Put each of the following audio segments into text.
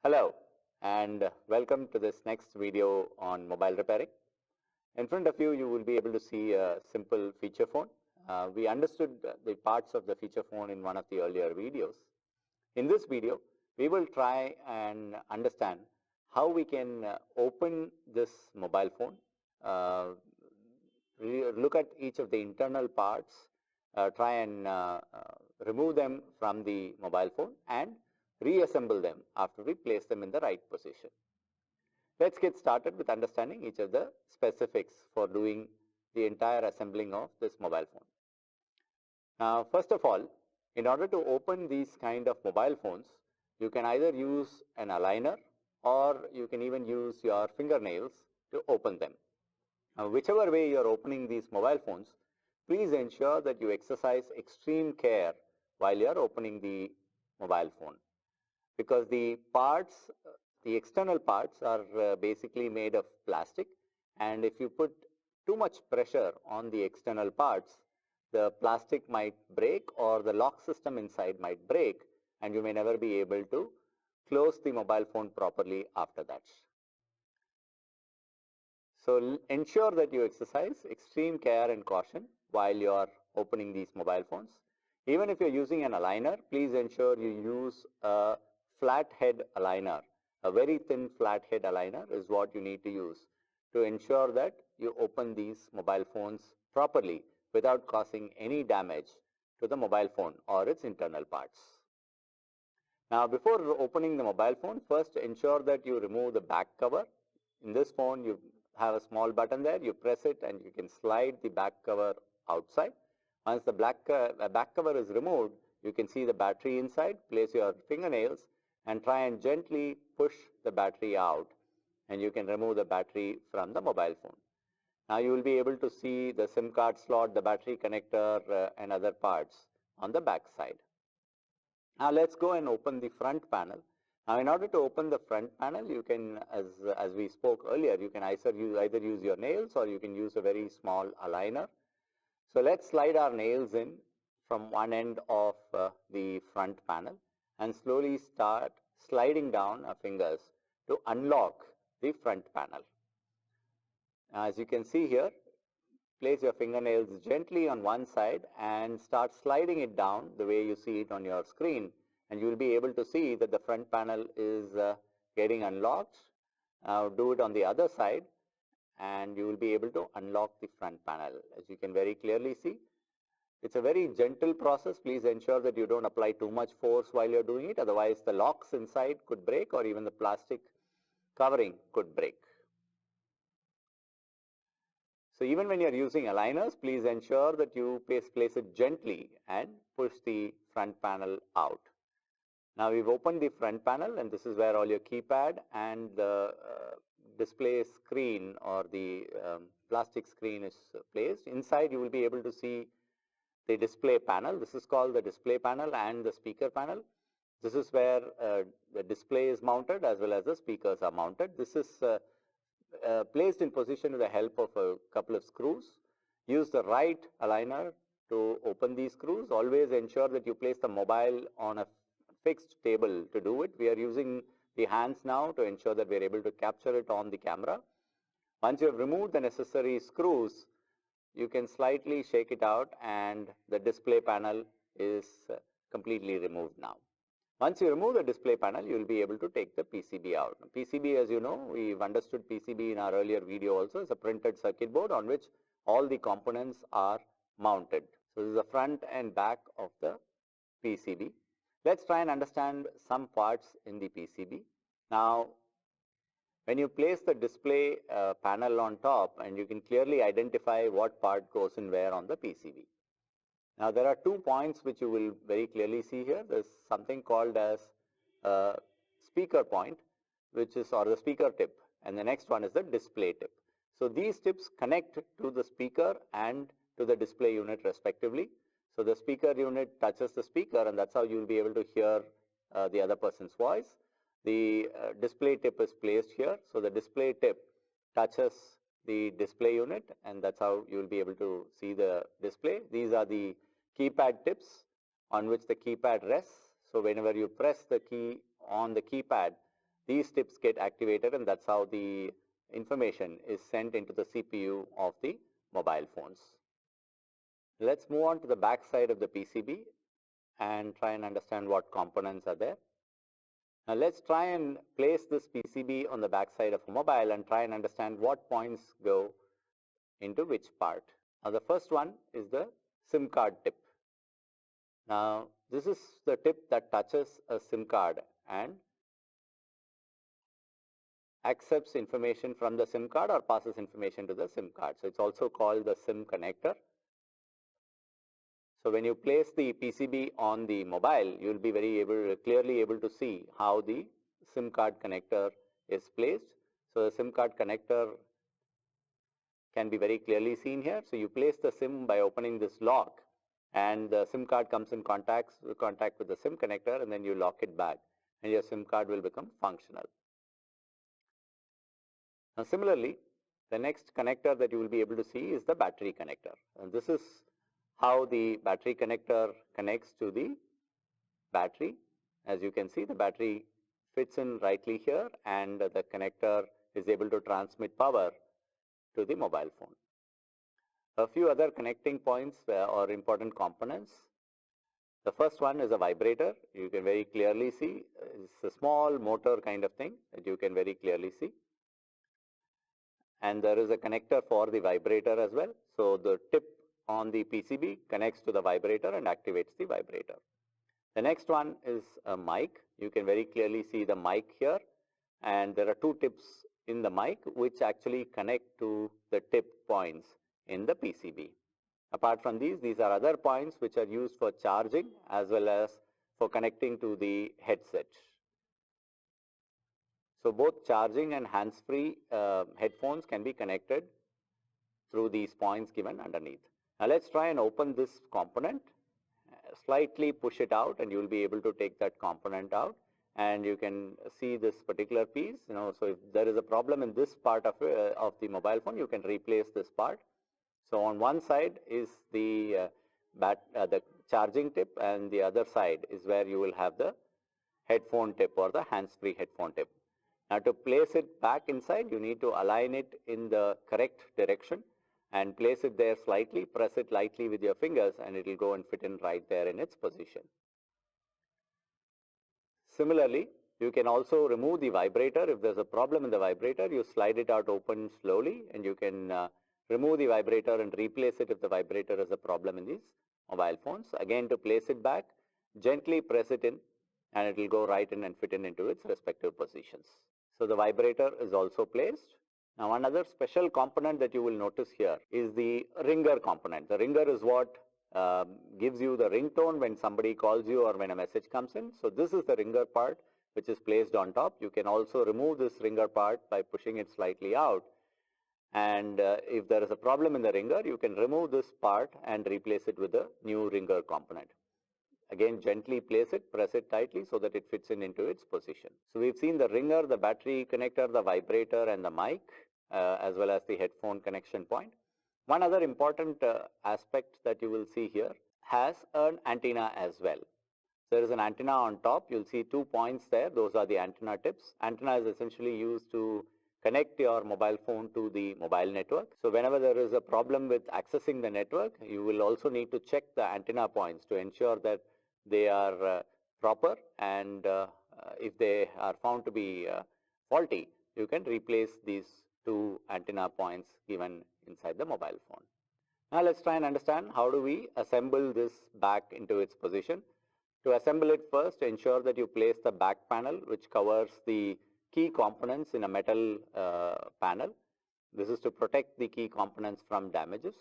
Hello and welcome to this next video on mobile repairing. In front of you, you will be able to see a simple feature phone. We understood the parts of the feature phone in one of the earlier videos. In this video, we will try and understand how we can open this mobile phone, uh, look at each of the internal parts, try and remove them from the mobile phone and reassemble them after we place them in the right position. Let's get started with understanding each of the specifics for doing the entire assembling of this mobile phone. Now, first of all, in order to open these kind of mobile phones, you can either use an aligner or you can even use your fingernails to open them. Now, whichever way you are opening these mobile phones, please ensure that you exercise extreme care while you are opening the mobile phone, because the parts, the external parts are basically made of plastic, and if you put too much pressure on the external parts, the plastic might break or the lock system inside might break, and you may never be able to close the mobile phone properly after that. So ensure that you exercise extreme care and caution while you are opening these mobile phones. Even if you're using an aligner, please ensure you use a flat head aligner. A very thin flat head aligner is what you need to use to ensure that you open these mobile phones properly without causing any damage to the mobile phone or its internal parts. Now, before opening the mobile phone, first ensure that you remove the back cover. In this phone, you have a small button there. You press it and you can slide the back cover outside. Once the back cover is removed, you can see the battery inside. Place your fingernails and try and gently push the battery out, and you can remove the battery from the mobile phone. Now you will be able to see the SIM card slot, the battery connector, and other parts on the back side. Now let's go and open the front panel. Now in order to open the front panel, you can, as we spoke earlier, you can either use your nails or you can use a very small aligner. So let's slide our nails in from one end of the front panel and slowly start sliding down our fingers to unlock the front panel. Now, as you can see here, place your fingernails gently on one side and start sliding it down the way you see it on your screen, and you will be able to see that the front panel is getting unlocked. Now do it on the other side and you will be able to unlock the front panel. As you can very clearly see, it's a very gentle process. Please ensure that you don't apply too much force while you're doing it, otherwise the locks inside could break or even the plastic covering could break. So even when you're using aligners, please ensure that you place it gently and push the front panel out. Now we've opened the front panel, and this is where all your keypad and the display screen or the plastic screen is placed. Inside you will be able to see the display panel. This is called the display panel and the speaker panel. This is where the display is mounted as well as the speakers are mounted. This is placed in position with the help of a couple of screws. Use the right aligner to open these screws. Always ensure that you place the mobile on a fixed table to do it. We are using the hands now to ensure that we are able to capture it on the camera. Once you have removed the necessary screws, you can slightly shake it out and the display panel is completely removed now. Once you remove the display panel, you will be able to take the PCB out. PCB, as you know, we've understood PCB in our earlier video also, is a printed circuit board on which all the components are mounted. So this is the front and back of the PCB. Let's try and understand some parts in the PCB. Now, when you place the display panel on top, and you can clearly identify what part goes in where on the PCB. Now there are 2 points which you will very clearly see here. There's something called as a speaker point, which is, or the speaker tip, and the next one is the display tip. So these tips connect to the speaker and to the display unit respectively. So the speaker unit touches the speaker, and that's how you will be able to hear the other person's voice. The display tip is placed here. So the display tip touches the display unit, and that's how you will be able to see the display. These are the keypad tips on which the keypad rests. So whenever you press the key on the keypad, these tips get activated, and that's how the information is sent into the CPU of the mobile phones. Let's move on to the back side of the PCB and try and understand what components are there. Now let's try and place this PCB on the back side of a mobile and try and understand what points go into which part. Now the first one is the SIM card tip. Now this is the tip that touches a SIM card and accepts information from the SIM card or passes information to the SIM card. So it's also called the SIM connector. So when you place the PCB on the mobile, you'll be clearly able to see how the SIM card connector is placed. So the SIM card connector can be very clearly seen here. So you place the SIM by opening this lock, and the SIM card comes in contact with the SIM connector, and then you lock it back, and your SIM card will become functional. Now similarly, the next connector that you will be able to see is the battery connector. And this is how the battery connector connects to the battery. As you can see, the battery fits in rightly here, and the connector is able to transmit power to the mobile phone. A few other connecting points or important components. The first one is a vibrator. You can very clearly see it's a small motor kind of thing that you can very clearly see. And there is a connector for the vibrator as well. So the tip on the PCB connects to the vibrator and activates the vibrator. The next one is a mic. You can very clearly see the mic here, and there are two tips in the mic which actually connect to the tip points in the PCB. Apart from these are other points which are used for charging as well as for connecting to the headset. So both charging and hands-free headphones can be connected through these points given underneath. Now let's try and open this component, slightly push it out, and you will be able to take that component out, and you can see this particular piece. So if there is a problem in this part of the mobile phone, you can replace this part. So on one side is the charging tip, and the other side is where you will have the headphone tip or the hands-free headphone tip. Now to place it back inside, you need to align it in the correct direction and place it there slightly, press it lightly with your fingers, and it will go and fit in right there in its position. Similarly, you can also remove the vibrator. If there's a problem in the vibrator, you slide it out open slowly, and you can remove the vibrator and replace it if the vibrator is a problem in these mobile phones. Again, to place it back, gently press it in, and it will go right in and fit in into its respective positions. So the vibrator is also placed. Now another special component that you will notice here is the ringer component. The ringer is what gives you the ringtone when somebody calls you or when a message comes in. So this is the ringer part which is placed on top. You can also remove this ringer part by pushing it slightly out. And if there is a problem in the ringer, you can remove this part and replace it with a new ringer component. Again, gently place it, press it tightly so that it fits in into its position. So we've seen the ringer, the battery connector, the vibrator, and the mic, as well as the headphone connection point. One other important aspect that you will see here has an antenna as well. There is an antenna on top. You'll see 2 points there. Those are the antenna tips. Antenna is essentially used to connect your mobile phone to the mobile network. So whenever there is a problem with accessing the network, you will also need to check the antenna points to ensure that they are proper, and if they are found to be faulty, you can replace these 2 antenna points given inside the mobile phone. Now let's try and understand how do we assemble this back into its position. To assemble it, first ensure that you place the back panel which covers the key components in a metal panel. This is to protect the key components from damages.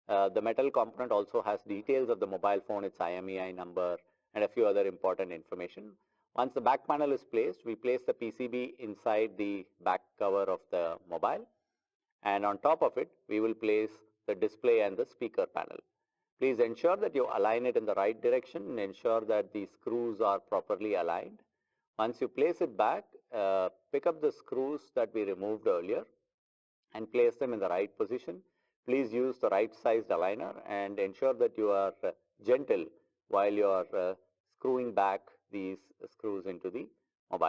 The metal component also has details of the mobile phone, its IMEI number, and a few other important information. Once the back panel is placed, we place the PCB inside the back cover of the mobile, and on top of it, we will place the display and the speaker panel. Please ensure that you align it in the right direction and ensure that the screws are properly aligned. Once you place it back, pick up the screws that we removed earlier and place them in the right position. Please use the right sized aligner and ensure that you are gentle while you are screwing back these screws into the mobile